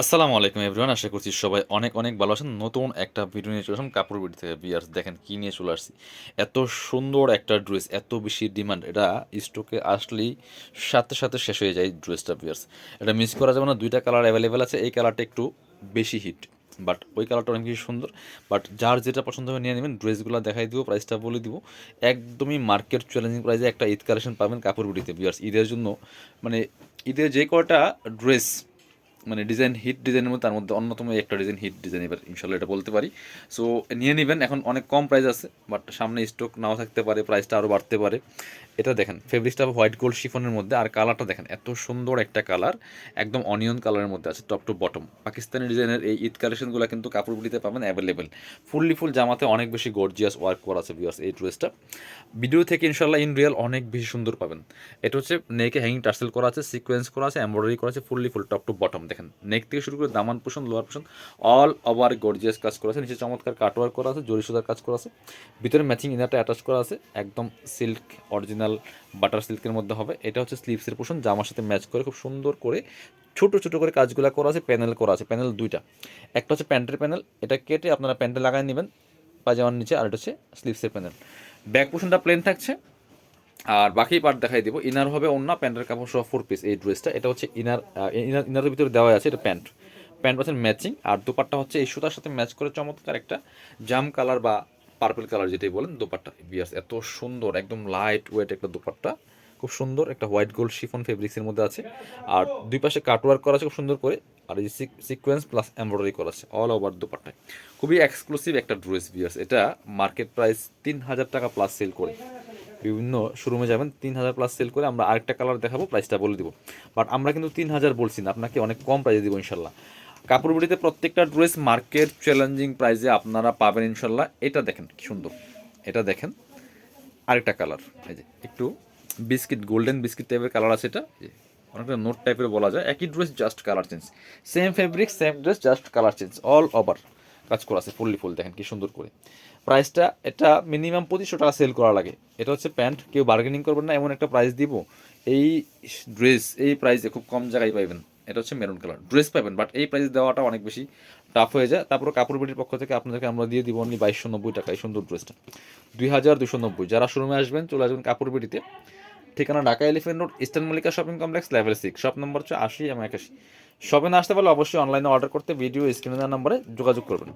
আসসালামু আলাইকুম এভরিওয়ান, আশা করছি সবাই অনেক অনেক ভালো আছেন। নতুন একটা ভিডিও নিয়ে চলে আসলাম কাপড় বিডি থেকে। বিয়ার্স দেখেন কী নিয়ে চলে আসছি। এত সুন্দর একটা ড্রেস, এত বেশি ডিমান্ড, এটা স্টকে আসলেই সাথে সাথে শেষ হয়ে যায় ড্রেসটা। বিয়ার্স এটা মিস করা যাবে না। দুইটা কালার অ্যাভেলেবেল আছে। এই কালারটা একটু বেশি হিট, বাট ওই কালারটা অনেক বেশি সুন্দর। বাট যার যেটা পছন্দ হবে নিয়ে নেবেন। ড্রেসগুলো দেখাই দিব, প্রাইসটা বলে দিব। একদমই মার্কেট চ্যালেঞ্জিং প্রাইসে একটা ঈদ কালেকশন পাবেন কাপড় বিডিতে। বিয়ার্স ঈদের জন্য মানে ঈদের যে কয়টা ড্রেস মানে ডিজাইন হিট ডিজাইনের মধ্যে, তার মধ্যে অন্যতম একটা ডিজাইন হিট ডিজাইন, এবার ইনশাল্লাহ এটা বলতে পারি। সো নিয়ে নেবেন। এখন অনেক কম প্রাইস আছে, বাট সামনে স্টক নাও থাকতে পারে, প্রাইসটা আরও বাড়তে পারে। এটা দেখেন ফেব্রিক্সটা হোয়াইট গোল্ড শিফনের মধ্যে, আর কালারটা দেখেন এত সুন্দর একটা কালার, একদম অনিয়ন কালারের মধ্যে আছে টপ টু বটম। পাকিস্তানি ডিজাইনের এই ঈদ কালেকশনগুলো কিন্তু কাপড়গুলিতে পাবেন অ্যাভেলেবেল। ফুল জামাতে অনেক বেশি গর্জিয়াস ওয়ার্ক করা আছে ভিউয়ার্স। এই ড্রেসটা ভিডিও থেকে ইনশাল্লাহ ইন রিয়েল অনেক বেশি সুন্দর পাবেন। এটা হচ্ছে নেকে হ্যাঙ্গিং টার্সেল করা আছে, সিকোয়েন্স করা আছে, এমব্রয়ডারি করা আছে, ফুল টপ টু বটম। দেখেন নেক থেকে শুরু করে দামান পোষণ, লোয়ার পোষণ অল ওভার গর্জিয়াস কাজ করা আছে। নিচে চমৎকার কাটওয়ার্ক করা আছে, জরি সুতার কাজ করা আছে। ভিতরে ম্যাচিং ইনারটা অ্যাটাচ করা আছে, একদম সিল্ক অরিজিনাল বাটার সিল্কের মধ্যে হবে। এটা হচ্ছে স্লিভসের পোষণ, জামার সাথে ম্যাচ করে খুব সুন্দর করে ছোট ছোট করে কাজগুলো করা আছে। প্যানেল করা আছে, প্যানেল দুইটা। একটা হচ্ছে প্যান্টের প্যানেল, এটা কেটে আপনারা প্যান্টে লাগাই নেবেন পায়জামার নিচে, আর এটা হচ্ছে স্লিভসের প্যানেল। ব্যাক পোষণটা প্লেন থাকছে, আর বাকি পার্ট দেখাই দিব। ইনার হবে অন্য প্যান্টের কাপড় সহ 4 পিস এই ড্রেসটা। এটা হচ্ছে ইনার, ইনারের ভিতরে দেওয়া আছে। এটা প্যান্ট, প্যান্ট পাচ্ছেন ম্যাচিং। আর দোপাট্টা হচ্ছে এই সুতার সাথে ম্যাচ করে চমৎকার একটা জাম কালার বা পার্পল কালার যেটাই বলেন দোপাট্টা। বিয়ার্স এত সুন্দর, একদম লাইট ওয়েট একটা দোপাট্টা, খুব সুন্দর একটা হোয়াইট গোল্ড শিফন ফেব্রিক্সের মধ্যে আছে। আর দুই পাশে কাটওয়ার্ক করা আছে খুব সুন্দর করে, আর এই সিকোয়েন্স প্লাস এমব্রয়ডারি করা আছে অল ওভার দোপাট্টায়। খুবই এক্সক্লুসিভ একটা ড্রেস বিয়ার্স। এটা মার্কেট প্রাইস 3,000 টাকা প্লাস সেল করে। বিভিন্ন শোরুমে যাবেন 3,000 প্লাস সেল করে। আমরা আরেকটা কালার দেখাবো, প্রাইসটা বলে দিব। বাট আমরা কিন্তু 3,000 বলছি না, আপনাকে অনেক কম প্রাইসে দিব ইনশাল্লাহ। কাপড় বিড়িতে প্রত্যেকটা ড্রেস মার্কেট চ্যালেঞ্জিং প্রাইসে আপনারা পাবেন ইনশাল্লাহ। এটা দেখেন কি সুন্দর, এটা দেখেন আরেকটা কালার, এই যে একটু বিস্কিট, গোল্ডেন বিস্কিট টাইপের কালার আছে। এটা অনেকটা নোট টাইপের বলা যায়। একই dress just colour change, same fabric same dress just colour change, all over কাজ করা আছে ফুল দেখেন কি সুন্দর করে। প্রাইসটা এটা মিনিমাম 2500 টাকা সেল করা লাগে। এটা হচ্ছে প্যান্ট, কেউ বার্গেনিং করবেন না এমন একটা প্রাইস দিব। এই ড্রেস এই প্রাইসে খুব কম জায়গায় পাইবেন। এটা হচ্ছে মেরুন কালার ড্রেস পাবেন, বাট এই প্রাইস দেওয়াটা অনেক বেশি টাফ হয়ে যায়। তারপরে কাপড় বিটির পক্ষ থেকে আপনাদেরকে আমরা দিয়ে দিব অনলি 2290 টাকা এই সুন্দর ড্রেসটা। 2290। যারা শোরুমে আসবেন চলে আসবেন কাপড় বিটিতে। ঠিকানা Dhaka elephant road, eastern Mallika shopping complex, level 6, shop number হচ্ছে 80 এবং 81। শপে না আসতে পারলে অবশ্যই অনলাইনে অর্ডার করতে ভিডিও স্ক্রিনে দেওয়া নম্বরে যোগাযোগ করবেন।